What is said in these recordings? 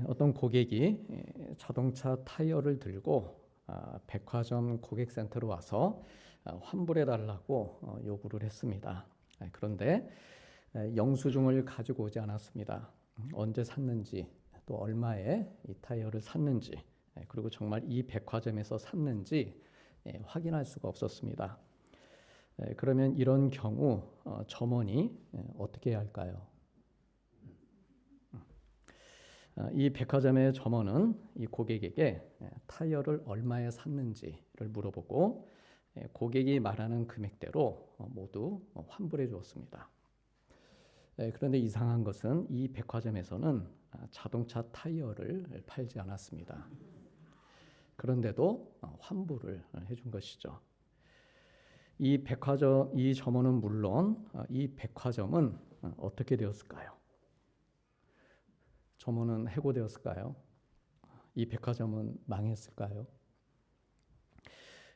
어떤 고객이 자동차 타이어를 들고 백화점 고객센터로 와서 환불해 달라고 요구를 했습니다. 그런데 영수증을 가지고 오지 않았습니다. 언제 샀는지, 또 얼마에 이 타이어를 샀는지, 그리고 정말 이 백화점에서 샀는지 확인할 수가 없었습니다. 그러면 이런 경우 점원이 어떻게 해야 할까요? 이 백화점의 점원은 이 고객에게 타이어를 얼마에 샀는지를 물어보고 고객이 말하는 금액대로 모두 환불해 주었습니다. 그런데 이상한 것은 이 백화점에서는 자동차 타이어를 팔지 않았습니다. 그런데도 환불을 해준 것이죠. 이 점원은 물론 이 백화점은 어떻게 되었을까요? 점원은 해고되었을까요? 이 백화점은 망했을까요?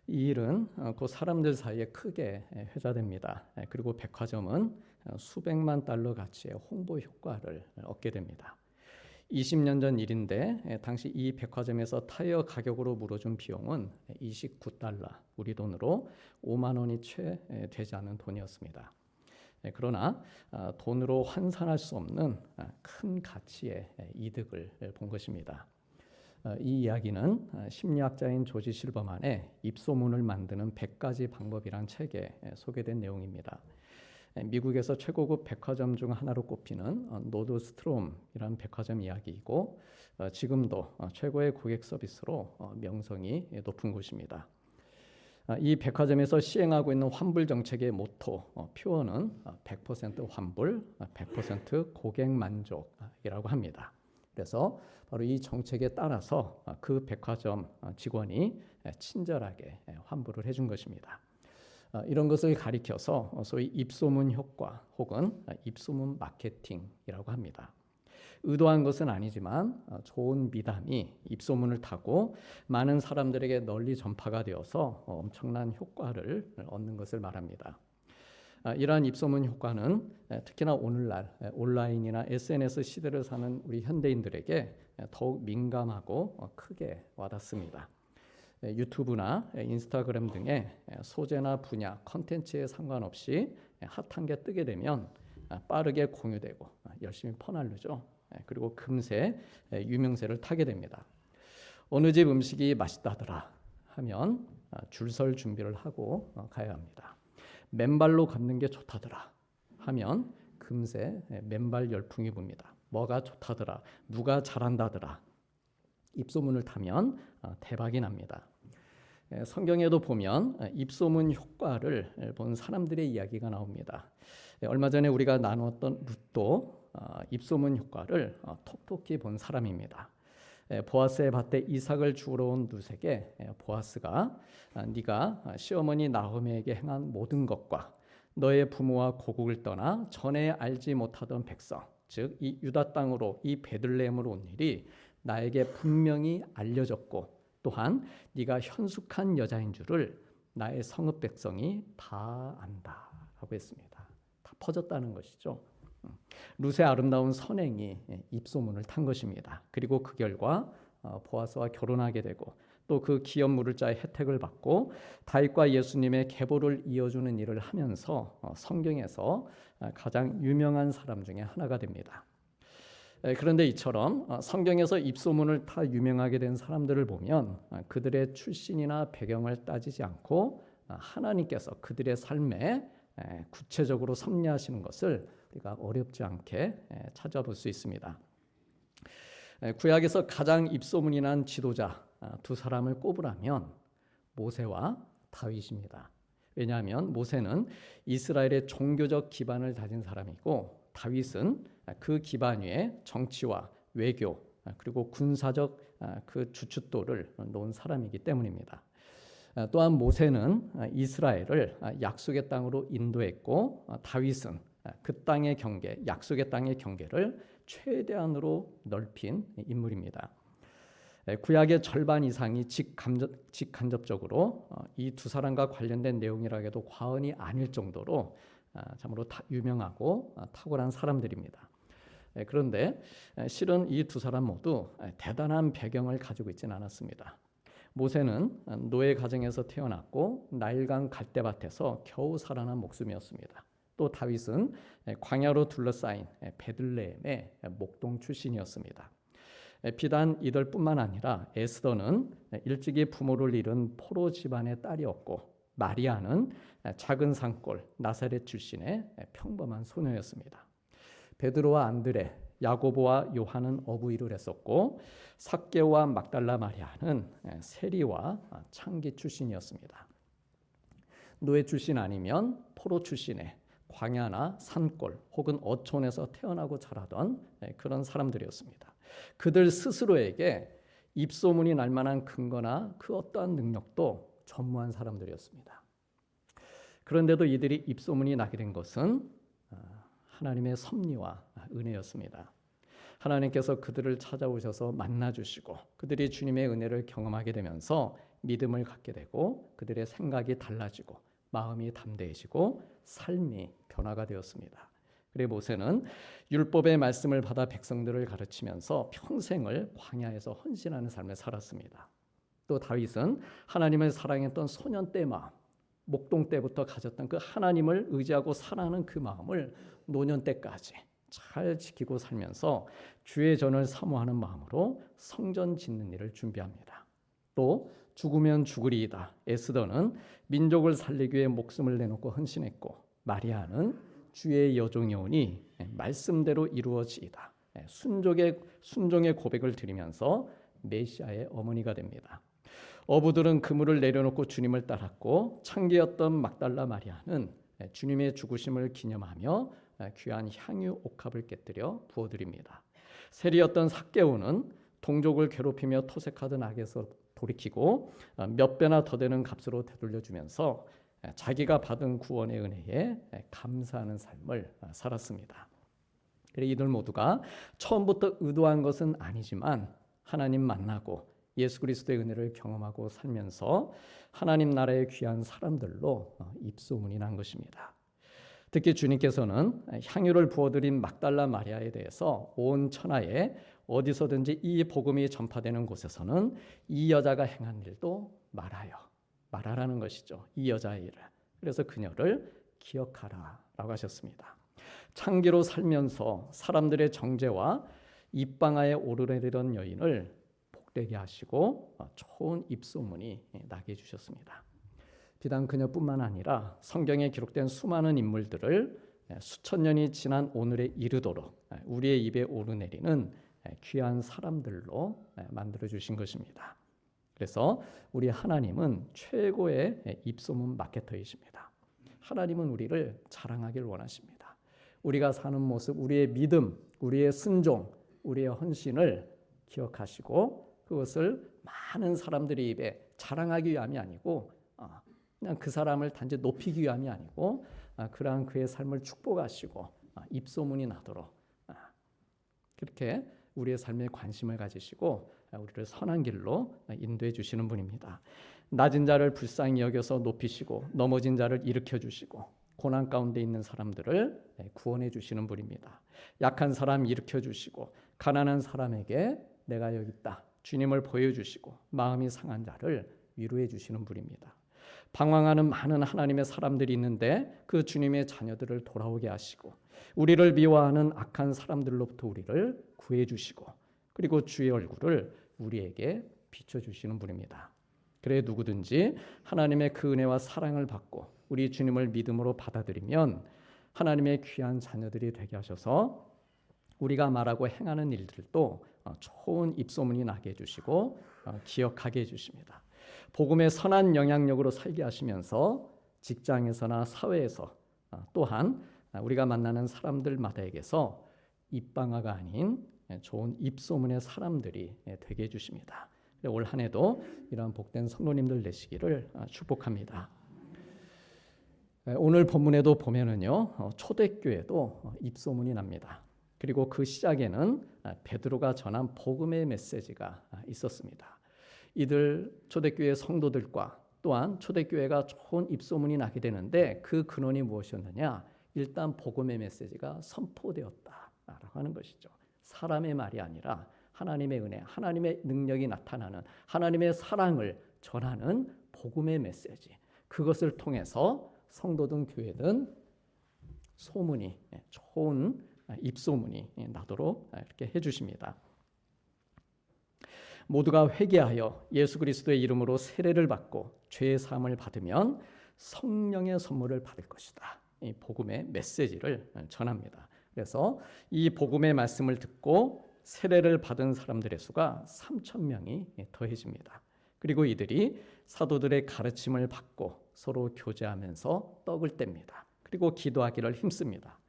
이 일은 그 사람들 사이에 크게 회자됩니다. 그리고 백화점은 수백만 달러 가치의 홍보 효과를 얻게 됩니다. 20년 전 일인데 당시 이 백화점에서 타이어 가격으로 물어준 비용은 29달러, 우리 돈으로 5만 원이 채 되지 않는 돈이었습니다. 그러나 돈으로 환산할 수 없는 큰 가치의 이득을 본 것입니다. 이 이야기는 심리학자인 조지 실버만의 입소문을 만드는 100가지 방법이란 책에 소개된 내용입니다. 미국에서 최고급 백화점 중 하나로 꼽히는 노드스트롬이라는 백화점 이야기이고 지금도 최고의 고객 서비스로 명성이 높은 곳입니다. 이 백화점에서 시행하고 있는 환불 정책의 모토, 표어는 100% 환불, 100% 고객 만족이라고 합니다. 그래서 바로 이 정책에 따라서 그 백화점 직원이 친절하게 환불을 해준 것입니다. 이런 것을 가리켜서 소위 입소문 효과 혹은 입소문 마케팅이라고 합니다. 의도한 것은 아니지만 좋은 미담이 입소문을 타고 많은 사람들에게 널리 전파가 되어서 엄청난 효과를 얻는 것을 말합니다. 이러한 입소문 효과는 특히나 오늘날 온라인이나 SNS 시대를 사는 우리 현대인들에게 더욱 민감하고 크게 와닿습니다. 유튜브나 인스타그램 등의 소재나 분야, 컨텐츠에 상관없이 핫한 게 뜨게 되면 빠르게 공유되고 열심히 퍼날르죠. 그리고 금세 유명세를 타게 됩니다. 어느 집 음식이 맛있다더라 하면 줄 설 준비를 하고 가야 합니다. 맨발로 걷는 게 좋다더라 하면 금세 맨발 열풍이 붑니다. 뭐가 좋다더라, 누가 잘한다더라, 입소문을 타면 대박이 납니다. 성경에도 보면 입소문 효과를 본 사람들의 이야기가 나옵니다. 얼마 전에 우리가 나누었던 룻도 입소문 효과를 톡톡히 본 사람입니다. 보아스의 밭에 이삭을 주우러 온 룻에게 보아스가 네가 시어머니 나오미에게 행한 모든 것과 너의 부모와 고국을 떠나 전에 알지 못하던 백성, 즉 이 유다 땅으로 이 베들레헴으로 온 일이 나에게 분명히 알려졌고 또한 네가 현숙한 여자인 줄을 나의 성읍 백성이 다 안다라고 했습니다. 다 퍼졌다는 것이죠. 룻의 아름다운 선행이 입소문을 탄 것입니다. 그리고 그 결과 보아스와 결혼하게 되고 또 그 기업 물을 자의 혜택을 받고 다윗과 예수님의 계보를 이어주는 일을 하면서 성경에서 가장 유명한 사람 중에 하나가 됩니다. 그런데 이처럼 성경에서 입소문을 타 유명하게 된 사람들을 보면 그들의 출신이나 배경을 따지지 않고 하나님께서 그들의 삶에 구체적으로 섭리하시는 것을 우리가 어렵지 않게 찾아볼 수 있습니다. 구약에서 가장 입소문이 난 지도자 두 사람을 꼽으라면 모세와 다윗입니다. 왜냐하면 모세는 이스라엘의 종교적 기반을 다진 사람이고 다윗은 그 기반 위에 정치와 외교 그리고 군사적 그 주춧돌을 놓은 사람이기 때문입니다. 또한 모세는 이스라엘을 약속의 땅으로 인도했고 다윗은 그 땅의 경계, 약속의 땅의 경계를 최대한으로 넓힌 인물입니다. 구약의 절반 이상이 직간접적으로 이 두 사람과 관련된 내용이라 해도 과언이 아닐 정도로 참으로 유명하고 탁월한 사람들입니다. 그런데 실은 이 두 사람 모두 대단한 배경을 가지고 있지는 않았습니다. 모세는 노예 가정에서 태어났고 나일강 갈대밭에서 겨우 살아난 목숨이었습니다. 또 다윗은 광야로 둘러싸인 베들레헴의 목동 출신이었습니다. 비단 이들뿐만 아니라 에스더는 일찍이 부모를 잃은 포로 집안의 딸이었고, 마리아는 작은 산골 나사렛 출신의 평범한 소녀였습니다. 베드로와 안드레, 야고보와 요한은 어부일을 했었고, 삭개오와 막달라 마리아는 세리와 창기 출신이었습니다. 노예 출신 아니면 포로 출신의 광야나 산골 혹은 어촌에서 태어나고 자라던 그런 사람들이었습니다. 그들 스스로에게 입소문이 날 만한 근거나 그 어떠한 능력도 전무한 사람들이었습니다. 그런데도 이들이 입소문이 나게 된 것은 하나님의 섭리와 은혜였습니다. 하나님께서 그들을 찾아오셔서 만나주시고 그들이 주님의 은혜를 경험하게 되면서 믿음을 갖게 되고 그들의 생각이 달라지고 마음이 담대해지고 삶이 변화가 되었습니다. 그리고 모세는 율법의 말씀을 받아 백성들을 가르치면서 평생을 광야에서 헌신하는 삶을 살았습니다. 또 다윗은 하나님을 사랑했던 소년 때 마음, 목동 때부터 가졌던 그 하나님을 의지하고 사랑하는 그 마음을 노년 때까지 잘 지키고 살면서 주의 전을 사모하는 마음으로 성전 짓는 일을 준비합니다. 또 죽으면 죽으리이다 에스더는 민족을 살리기 위해 목숨을 내놓고 헌신했고, 마리아는 주의 여종이오니 말씀대로 이루어지이다 순종의 고백을 드리면서 메시아의 어머니가 됩니다. 어부들은 그물을 내려놓고 주님을 따랐고, 창기였던 막달라 마리아는 주님의 죽으심을 기념하며 귀한 향유 옥합을 깨뜨려 부어드립니다. 세리였던 삭개오는 동족을 괴롭히며 토색하던 악에서 돌이키고 몇 배나 더 되는 값으로 되돌려주면서 자기가 받은 구원의 은혜에 감사하는 삶을 살았습니다. 이들 모두가 처음부터 의도한 것은 아니지만 하나님 만나고 예수 그리스도의 은혜를 경험하고 살면서 하나님 나라의 귀한 사람들로 입소문이 난 것입니다. 특히 주님께서는 향유를 부어드린 막달라 마리아에 대해서 온 천하에 어디서든지 이 복음이 전파되는 곳에서는 이 여자가 행한 일도 말하라는 것이죠. 이 여자의 일을. 그래서 그녀를 기억하라라고 하셨습니다. 창기로 살면서 사람들의 정죄와 입방아에 오르내리던 여인을 복되게 하시고 좋은 입소문이 나게 해주셨습니다. 비단 그녀뿐만 아니라 성경에 기록된 수많은 인물들을 수천 년이 지난 오늘에 이르도록 우리의 입에 오르내리는 귀한 사람들로 만들어 주신 것입니다. 그래서 우리 하나님은 최고의 입소문 마케터이십니다. 하나님은 우리를 자랑하길 원하십니다. 우리가 사는 모습, 우리의 믿음, 우리의 순종, 우리의 헌신을 기억하시고 그것을 많은 사람들의 입에 자랑하기 위함이 아니고 그냥 그 사람을 단지 높이기 위함이 아니고 그러한 그의 삶을 축복하시고 입소문이 나도록 그렇게 우리의 삶에 관심을 가지시고 우리를 선한 길로 인도해 주시는 분입니다. 낮은 자를 불쌍히 여겨서 높이시고 넘어진 자를 일으켜 주시고 고난 가운데 있는 사람들을 구원해 주시는 분입니다. 약한 사람 일으켜 주시고 가난한 사람에게 내가 여기 있다 주님을 보여주시고 마음이 상한 자를 위로해 주시는 분입니다. 방황하는 많은 하나님의 사람들이 있는데 그 주님의 자녀들을 돌아오게 하시고 우리를 미워하는 악한 사람들로부터 우리를 구해 주시고 그리고 주의 얼굴을 우리에게 비춰주시는 분입니다. 그래 누구든지 하나님의 그 은혜와 사랑을 받고 우리 주님을 믿음으로 받아들이면 하나님의 귀한 자녀들이 되게 하셔서 우리가 말하고 행하는 일들도 좋은 입소문이 나게 해주시고 기억하게 해주십니다. 복음의 선한 영향력으로 살게 하시면서 직장에서나 사회에서 또한 우리가 만나는 사람들마다에게서 입방아가 아닌 좋은 입소문의 사람들이 되게 해주십니다. 올 한 해도 이런 복된 성도님들 되시기를 축복합니다. 오늘 본문에도 보면은요 초대교회도 입소문이 납니다. 그리고 그 시작에는 베드로가 전한 복음의 메시지가 있었습니다. 이들 초대교회 성도들과 또한 초대교회가 좋은 입소문이 나게 되는데 그 근원이 무엇이었느냐? 일단 복음의 메시지가 선포되었다라고 하는 것이죠. 사람의 말이 아니라 하나님의 은혜, 하나님의 능력이 나타나는 하나님의 사랑을 전하는 복음의 메시지. 그것을 통해서 성도든 교회든 소문이, 좋은 입소문이 나도록 이렇게 해주십니다. 모두가 회개하여 예수 그리스도의 이름으로 세례를 받고 죄의 사함을 받으면 성령의 선물을 받을 것이다. 이 복음의 메시지를 전합니다. 그래서 이 복음의 말씀을 듣고 세례를 받은 사람들의 수가 3,000명이 더해집니다. 그리고 이들이 사도들의 가르침을 받고 서로 교제하면서 떡을 뗍니다. 그리고 기도하기를 힘씁니다.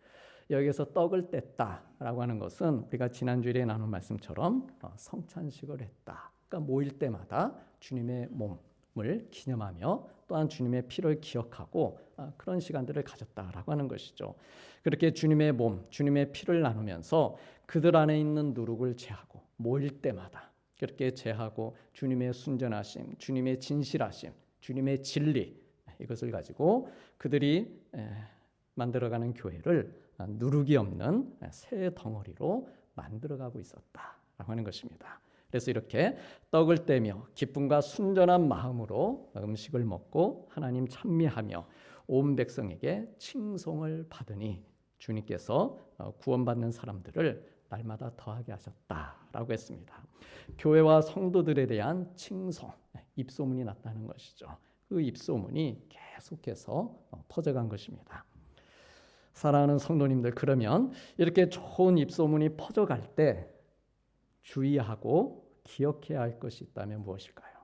여기서 떡을 뗐다라고 하는 것은 우리가 지난주에 나눈 말씀처럼 성찬식을 했다. 그러니까 모일 때마다 주님의 몸을 기념하며 또한 주님의 피를 기억하고 그런 시간들을 가졌다라고 하는 것이죠. 그렇게 주님의 몸, 주님의 피를 나누면서 그들 안에 있는 누룩을 제하고 모일 때마다 그렇게 제하고 주님의 순전하심, 주님의 진실하심, 주님의 진리 이것을 가지고 그들이 만들어가는 교회를 누룩이 없는 새 덩어리로 만들어가고 있었다라고 하는 것입니다. 그래서 이렇게 떡을 떼며 기쁨과 순전한 마음으로 음식을 먹고 하나님 찬미하며 온 백성에게 칭송을 받으니 주님께서 구원받는 사람들을 날마다 더하게 하셨다라고 했습니다. 교회와 성도들에 대한 칭송, 입소문이 났다는 것이죠. 그 입소문이 계속해서 퍼져간 것입니다. 사랑하는 성도님들, 그러면 이렇게 좋은 입소문이 퍼져갈 때 주의하고 기억해야 할 것이 있다면 무엇일까요?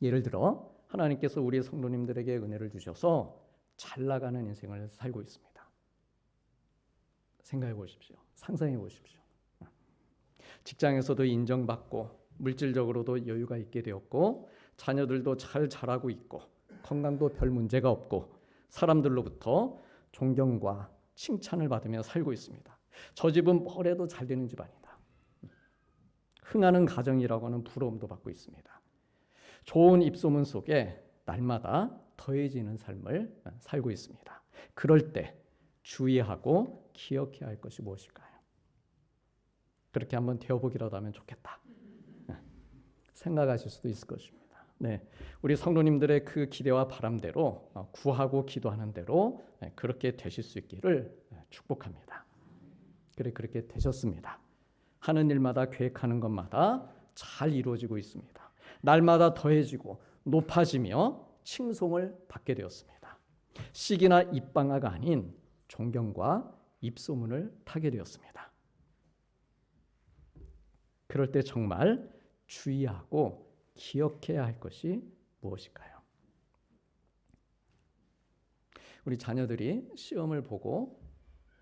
예를 들어 하나님께서 우리 성도님들에게 은혜를 주셔서 잘 나가는 인생을 살고 있습니다. 생각해 보십시오. 상상해 보십시오. 직장에서도 인정받고 물질적으로도 여유가 있게 되었고 자녀들도 잘 자라고 있고 건강도 별 문제가 없고 사람들로부터 존경과 칭찬을 받으며 살고 있습니다. 저 집은 뭘 해도 잘 되는 집안이다. 흥하는 가정이라고 하는 부러움도 받고 있습니다. 좋은 입소문 속에 날마다 더해지는 삶을 살고 있습니다. 그럴 때 주의하고 기억해야 할 것이 무엇일까요? 그렇게 한번 되어보기라도 하면 좋겠다 생각하실 수도 있을 것입니다. 네, 우리 성도님들의 그 기대와 바람대로 구하고 기도하는 대로 그렇게 되실 수 있기를 축복합니다. 그렇게 되셨습니다. 하는 일마다 계획하는 것마다 잘 이루어지고 있습니다. 날마다 더해지고 높아지며 칭송을 받게 되었습니다. 시기나 입방아가 아닌 존경과 입소문을 타게 되었습니다. 그럴 때 정말 주의하고 기억해야 할 것이 무엇일까요? 우리 자녀들이 시험을 보고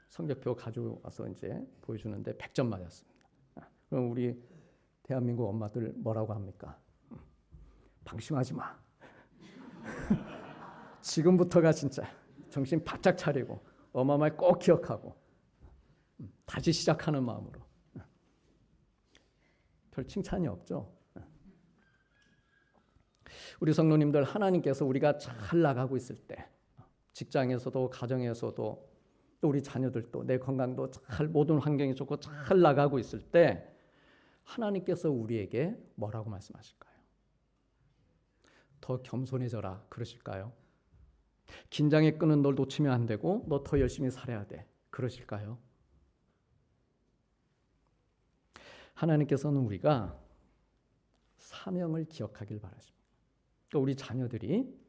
성적표 가져와서 이제 보여주는데 100점 맞았습니다. 그럼 우리 대한민국 엄마들 뭐라고 합니까? 방심하지 마. 지금부터가 진짜 정신 바짝 차리고 엄마 말 꼭 기억하고 다시 시작하는 마음으로. 별 칭찬이 없죠. 우리 성도님들, 하나님께서 우리가 잘 나가고 있을 때 직장에서도 가정에서도 또 우리 자녀들도 내 건강도 잘 모든 환경이 좋고 잘 나가고 있을 때 하나님께서 우리에게 뭐라고 말씀하실까요? 더 겸손해져라 그러실까요? 긴장의 끈은 널 놓치면 안 되고 너 더 열심히 살아야 돼 그러실까요? 하나님께서는 우리가 사명을 기억하길 바라십니다. 그러니까 우리 자녀들이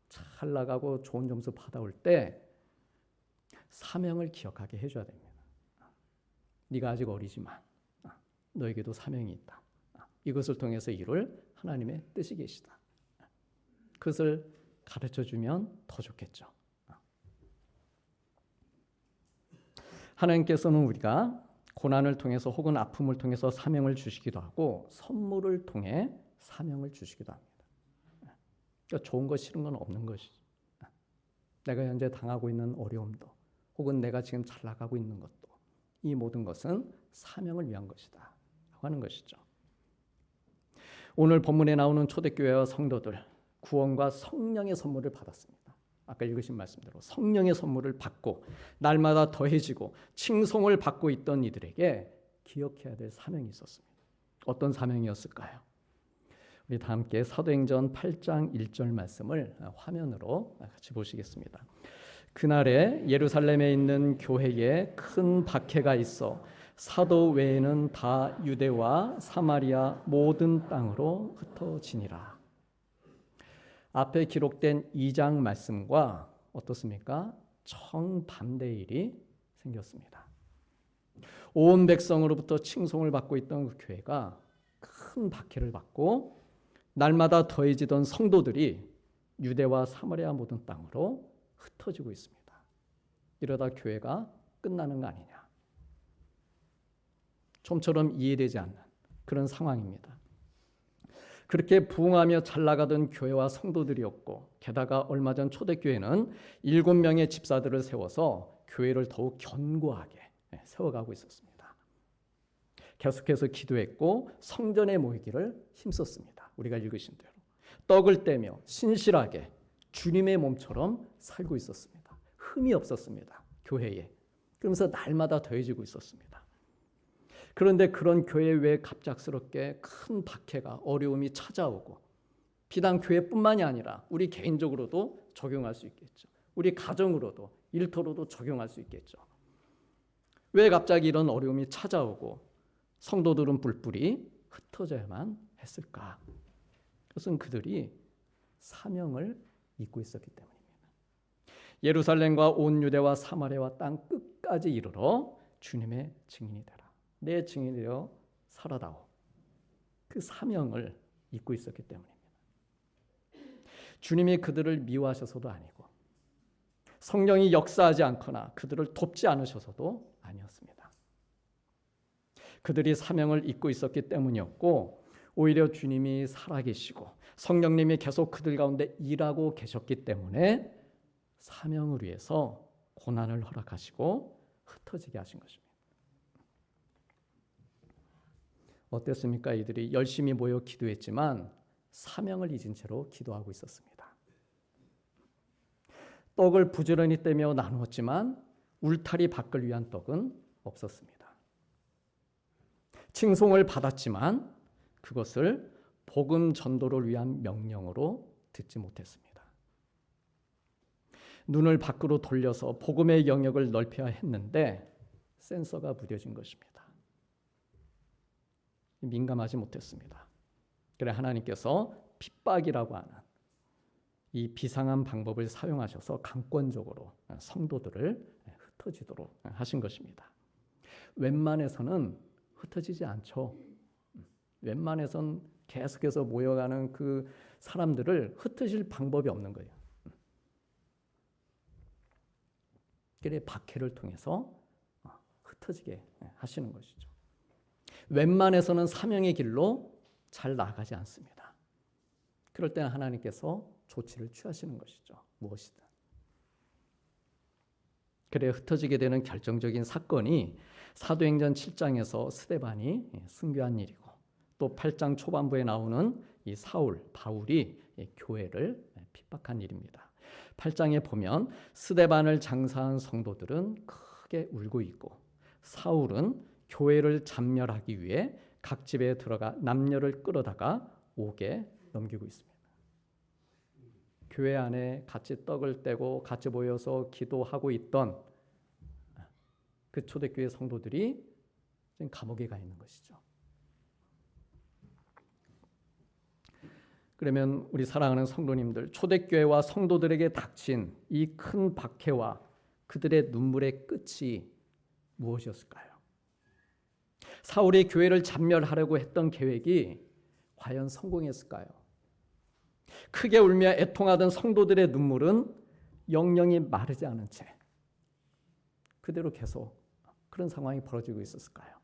잘 나가고 좋은 점수 받아올 때 사명을 기억하게 해줘야 됩니다. 네가 아직 어리지만 너에게도 사명이 있다. 이것을 통해서 이룰 하나님의 뜻이 계시다. 그것을 가르쳐주면 더 좋겠죠. 하나님께서는 우리가 고난을 통해서 혹은 아픔을 통해서 사명을 주시기도 하고 선물을 통해 사명을 주시기도 합니다. 그러니까 좋은 거 싫은 건 없는 것이죠. 내가 현재 당하고 있는 어려움도 혹은 내가 지금 잘 나가고 있는 것도 이 모든 것은 사명을 위한 것이다 라고 하는 것이죠. 오늘 본문에 나오는 초대교회와 성도들 구원과 성령의 선물을 받았습니다. 아까 읽으신 말씀대로 성령의 선물을 받고 날마다 더해지고 칭송을 받고 있던 이들에게 기억해야 될 사명이 있었습니다. 어떤 사명이었을까요? 우리 다 함께 사도행전 8장 1절 말씀을 화면으로 같이 보시겠습니다. 그날에 예루살렘에 있는 교회에 큰 박해가 있어 사도 외에는 다 유대와 사마리아 모든 땅으로 흩어지니라. 앞에 기록된 2장 말씀과 어떻습니까? 정반대의 일이 생겼습니다. 온 백성으로부터 칭송을 받고 있던 그 교회가 큰 박해를 받고 날마다 더해지던 성도들이 유대와 사마리아 모든 땅으로 흩어지고 있습니다. 이러다 교회가 끝나는 거 아니냐. 좀처럼 이해되지 않는 그런 상황입니다. 그렇게 부흥하며 잘 나가던 교회와 성도들이었고 게다가 얼마 전 초대교회는 7명의 집사들을 세워서 교회를 더욱 견고하게 세워가고 있었습니다. 계속해서 기도했고 성전에 모이기를 힘썼습니다. 우리가 읽으신 대로 떡을 떼며 신실하게 주님의 몸처럼 살고 있었습니다. 흠이 없었습니다. 교회에. 그러면서 날마다 더해지고 있었습니다. 그런데 그런 교회 외에 갑작스럽게 큰 박해가 어려움이 찾아오고 비단 교회뿐만이 아니라 우리 개인적으로도 적용할 수 있겠죠. 우리 가정으로도 일터로도 적용할 수 있겠죠. 왜 갑자기 이런 어려움이 찾아오고 성도들은 뿔뿔이 흩어져야만 했을까? 그것은 그들이 사명을 잊고 있었기 때문입니다. 예루살렘과 온 유대와 사마리아와 땅 끝까지 이르러 주님의 증인이 되라. 내 증인이 되어 살아다오. 그 사명을 잊고 있었기 때문입니다. 주님이 그들을 미워하셔서도 아니고 성령이 역사하지 않거나 그들을 돕지 않으셔서도 아니었습니다. 그들이 사명을 잊고 있었기 때문이었고 오히려 주님이 살아계시고 성령님이 계속 그들 가운데 일하고 계셨기 때문에 사명을 위해서 고난을 허락하시고 흩어지게 하신 것입니다. 어땠습니까? 이들이 열심히 모여 기도했지만 사명을 잊은 채로 기도하고 있었습니다. 떡을 부지런히 떼며 나누었지만 울타리 밖을 위한 떡은 없었습니다. 칭송을 받았지만 그것을 복음 전도를 위한 명령으로 듣지 못했습니다. 눈을 밖으로 돌려서 복음의 영역을 넓혀야 했는데 센서가 무뎌진 것입니다. 민감하지 못했습니다. 그래 하나님께서 핍박이라고 하는 이 비상한 방법을 사용하셔서 강권적으로 성도들을 흩어지도록 하신 것입니다. 웬만해서는 흩어지지 않죠. 웬만해선 계속해서 모여가는 그 사람들을 흩으실 방법이 없는 거예요. 그래 박해를 통해서 흩어지게 하시는 것이죠. 웬만해서는 사명의 길로 잘 나가지 않습니다. 그럴 때는 하나님께서 조치를 취하시는 것이죠. 무엇이든. 그래 흩어지게 되는 결정적인 사건이 사도행전 7장에서 스데반이 순교한 일이고 또 8장 초반부에 나오는 이 바울이 교회를 핍박한 일입니다. 8장에 보면 스데반을 장사한 성도들은 크게 울고 있고 사울은 교회를 잔멸하기 위해 각 집에 들어가 남녀를 끌어다가 옥에 넘기고 있습니다. 교회 안에 같이 떡을 떼고 같이 모여서 기도하고 있던 그 초대교회 성도들이 지금 감옥에 가 있는 것이죠. 그러면 우리 사랑하는 성도님들, 초대교회와 성도들에게 닥친 이 큰 박해와 그들의 눈물의 끝이 무엇이었을까요? 사울이 교회를 잔멸하려고 했던 계획이 과연 성공했을까요? 크게 울며 애통하던 성도들의 눈물은 영영이 마르지 않은 채 그대로 계속 그런 상황이 벌어지고 있었을까요?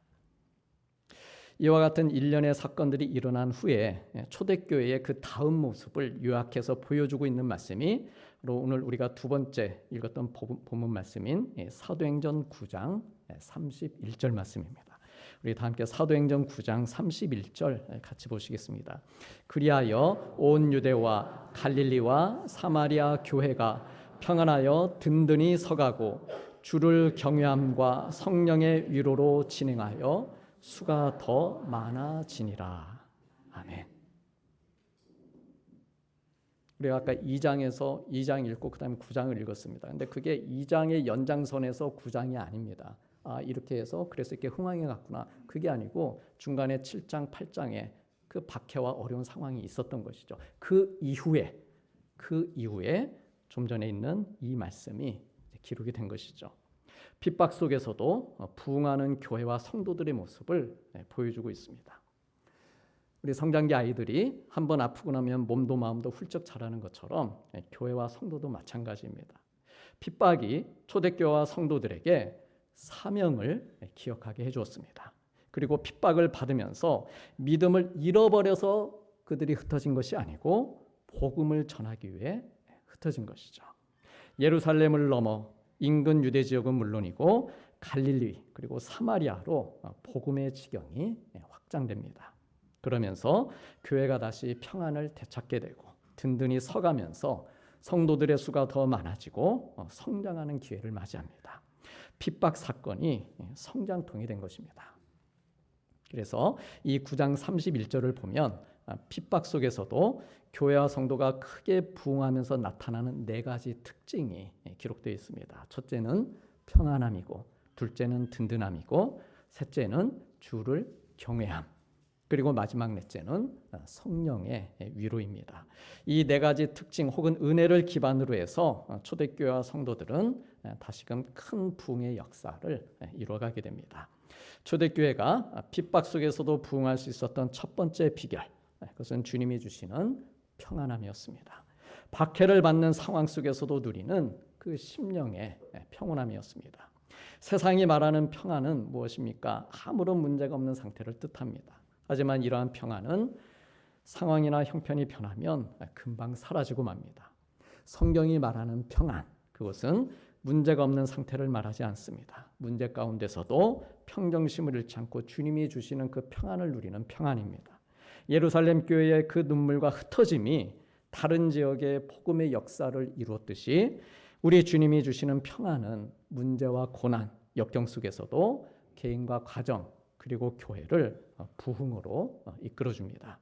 이와 같은 일련의 사건들이 일어난 후에 초대교회의 그 다음 모습을 요약해서 보여주고 있는 말씀이 오늘 우리가 두 번째 읽었던 본문 말씀인 사도행전 9장 31절 말씀입니다. 우리 다 함께 사도행전 9장 31절 같이 보시겠습니다. 그리하여 온 유대와 갈릴리와 사마리아 교회가 평안하여 든든히 서가고 주를 경외함과 성령의 위로로 진행하여 수가 더 많아지니라. 아멘. 우리가 아까 2장 읽고 그다음에 9장을 읽었습니다. 근데 그게 2장의 연장선에서 9장이 아닙니다. 이렇게 해서 그래서 이렇게 흥황해 갔구나. 그게 아니고 중간에 7장, 8장에 그 박해와 어려운 상황이 있었던 것이죠. 그 이후에 좀 전에 있는 이 말씀이 기록이 된 것이죠. 핍박 속에서도 부흥하는 교회와 성도들의 모습을 보여주고 있습니다. 우리 성장기 아이들이 한번 아프고 나면 몸도 마음도 훌쩍 자라는 것처럼 교회와 성도도 마찬가지입니다. 핍박이 초대교회와 성도들에게 사명을 기억하게 해주었습니다. 그리고 핍박을 받으면서 믿음을 잃어버려서 그들이 흩어진 것이 아니고 복음을 전하기 위해 흩어진 것이죠. 예루살렘을 넘어 인근 유대 지역은 물론이고 갈릴리 그리고 사마리아로 복음의 지경이 확장됩니다. 그러면서 교회가 다시 평안을 되찾게 되고 든든히 서가면서 성도들의 수가 더 많아지고 성장하는 기회를 맞이합니다. 핍박 사건이 성장통이 된 것입니다. 그래서 이 9장 31절을 보면 핍박 속에서도 교회와 성도가 크게 부흥하면서 나타나는 4가지 특징이 기록되어 있습니다. 첫째는 평안함이고, 둘째는 든든함이고, 셋째는 주를 경외함, 그리고 마지막 넷째는 성령의 위로입니다. 이 4가지 특징 혹은 은혜를 기반으로 해서 초대교회와 성도들은 다시금 큰 부흥의 역사를 이루어가게 됩니다. 초대교회가 핍박 속에서도 부흥할 수 있었던 첫 번째 비결, 그것은 주님이 주시는 평안함이었습니다. 박해를 받는 상황 속에서도 누리는 그 심령의 평온함이었습니다. 세상이 말하는 평안은 무엇입니까? 아무런 문제가 없는 상태를 뜻합니다. 하지만 이러한 평안은 상황이나 형편이 변하면 금방 사라지고 맙니다. 성경이 말하는 평안, 그것은 문제가 없는 상태를 말하지 않습니다. 문제 가운데서도 평정심을 잃지 않고 주님이 주시는 그 평안을 누리는 평안입니다. 예루살렘 교회의 그 눈물과 흩어짐이 다른 지역의 복음의 역사를 이루었듯이 우리 주님이 주시는 평안은 문제와 고난, 역경 속에서도 개인과 가정 그리고 교회를 부흥으로 이끌어줍니다.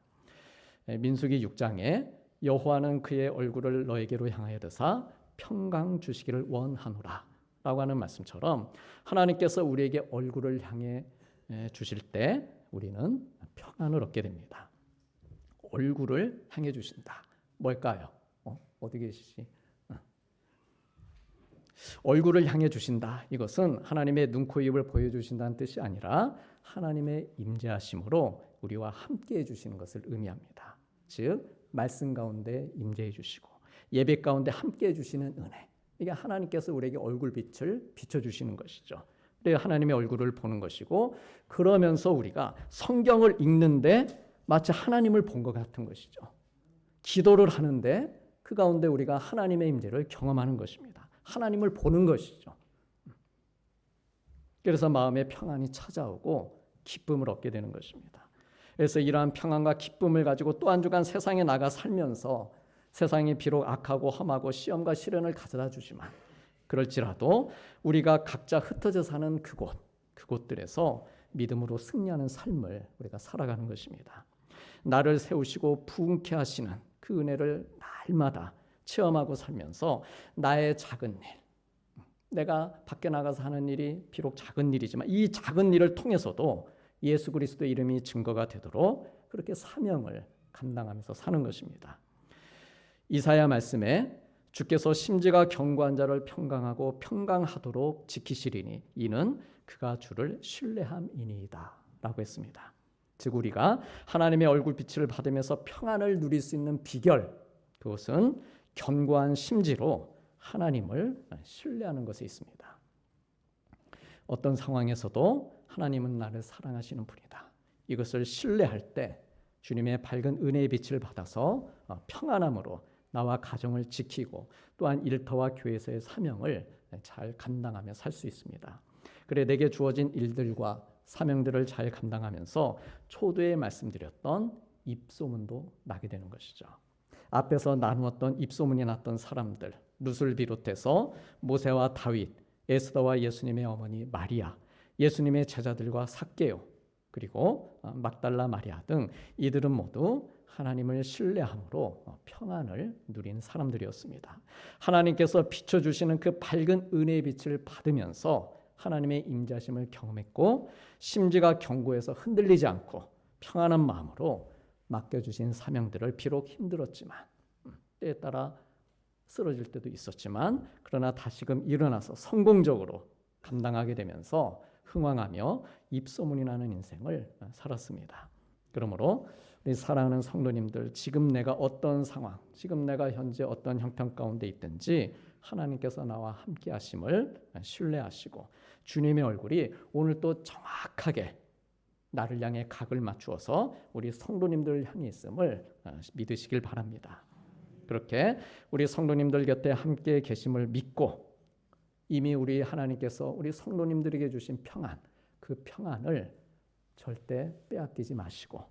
민수기 6장에 여호와는 그의 얼굴을 너에게로 향하여 드사 평강 주시기를 원하노라 라고 하는 말씀처럼 하나님께서 우리에게 얼굴을 향해 주실 때 우리는 평안을 얻게 됩니다. 얼굴을 향해 주신다. 뭘까요? 어디 계시지? 얼굴을 향해 주신다. 이것은 하나님의 눈, 코, 입을 보여주신다는 뜻이 아니라 하나님의 임재하심으로 우리와 함께해 주시는 것을 의미합니다. 즉 말씀 가운데 임재해 주시고 예배 가운데 함께해 주시는 은혜. 이게 하나님께서 우리에게 얼굴빛을 비춰주시는 것이죠. 그래서 하나님의 얼굴을 보는 것이고 그러면서 우리가 성경을 읽는데 마치 하나님을 본 것 같은 것이죠. 기도를 하는데 그 가운데 우리가 하나님의 임재를 경험하는 것입니다. 하나님을 보는 것이죠. 그래서 마음에 평안이 찾아오고 기쁨을 얻게 되는 것입니다. 그래서 이러한 평안과 기쁨을 가지고 또 한 주간 세상에 나가 살면서 세상이 비록 악하고 험하고 시험과 시련을 가져다 주지만 그럴지라도 우리가 각자 흩어져 사는 그곳들에서 믿음으로 승리하는 삶을 우리가 살아가는 것입니다. 나를 세우시고 부흥케 하시는 그 은혜를 날마다 체험하고 살면서 나의 작은 일, 내가 밖에 나가서 하는 일이 비록 작은 일이지만 이 작은 일을 통해서도 예수 그리스도의 이름이 증거가 되도록 그렇게 사명을 감당하면서 사는 것입니다. 이사야 말씀에 주께서 심지가 견고한 자를 평강하고 평강하도록 지키시리니 이는 그가 주를 신뢰함이니이다 라고 했습니다. 즉 우리가 하나님의 얼굴빛을 받으면서 평안을 누릴 수 있는 비결, 그것은 견고한 심지로 하나님을 신뢰하는 것에 있습니다. 어떤 상황에서도 하나님은 나를 사랑하시는 분이다. 이것을 신뢰할 때 주님의 밝은 은혜의 빛을 받아서 평안함으로 나와 가정을 지키고 또한 일터와 교회에서의 사명을 잘 감당하며 살 수 있습니다. 그래 내게 주어진 일들과 사명들을 잘 감당하면서 초두에 말씀드렸던 입소문도 나게 되는 것이죠. 앞에서 나누었던 입소문이 났던 사람들, 룻을 비롯해서 모세와 다윗, 에스더와 예수님의 어머니 마리아, 예수님의 제자들과 삭개오, 그리고 막달라 마리아 등 이들은 모두 하나님을 신뢰함으로 평안을 누린 사람들이었습니다. 하나님께서 비춰주시는 그 밝은 은혜의 빛을 받으면서 하나님의 임재하심을 경험했고 심지가 견고해서 흔들리지 않고 평안한 마음으로 맡겨주신 사명들을 비록 힘들었지만 때에 따라 쓰러질 때도 있었지만 그러나 다시금 일어나서 성공적으로 감당하게 되면서 흥왕하며 입소문이 나는 인생을 살았습니다. 그러므로 우리 사랑하는 성도님들, 지금 내가 어떤 상황, 지금 내가 현재 어떤 형편 가운데 있든지 하나님께서 나와 함께 하심을 신뢰하시고 주님의 얼굴이 오늘 또 정확하게 나를 향해 각을 맞추어서 우리 성도님들 향해 있음을 믿으시길 바랍니다. 그렇게 우리 성도님들 곁에 함께 계심을 믿고 이미 우리 하나님께서 우리 성도님들에게 주신 평안, 그 평안을 절대 빼앗기지 마시고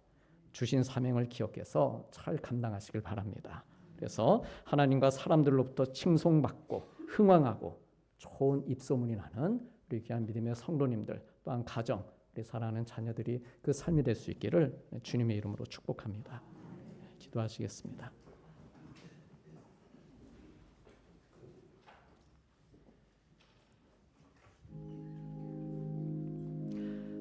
주신 사명을 기억해서 잘 감당하시길 바랍니다. 그래서 하나님과 사람들로부터 칭송받고 흥왕하고 좋은 입소문이 나는 우리 귀한 믿음의 성도님들, 또한 가정, 우리 사랑하는 자녀들이 그 삶이 될 수 있기를 주님의 이름으로 축복합니다. 기도하시겠습니다.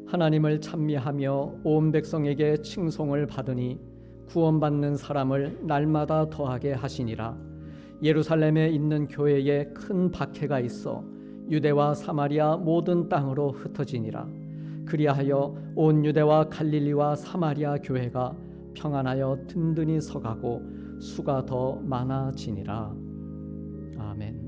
하나님을 찬미하며 온 백성에게 칭송을 받으니 구원받는 사람을 날마다 더하게 하시니라. 예루살렘에 있는 교회에 큰 박해가 있어 유대와 사마리아 모든 땅으로 흩어지니라. 그리하여 온 유대와 갈릴리와 사마리아 교회가 평안하여 든든히 서가고 수가 더 많아지니라. 아멘.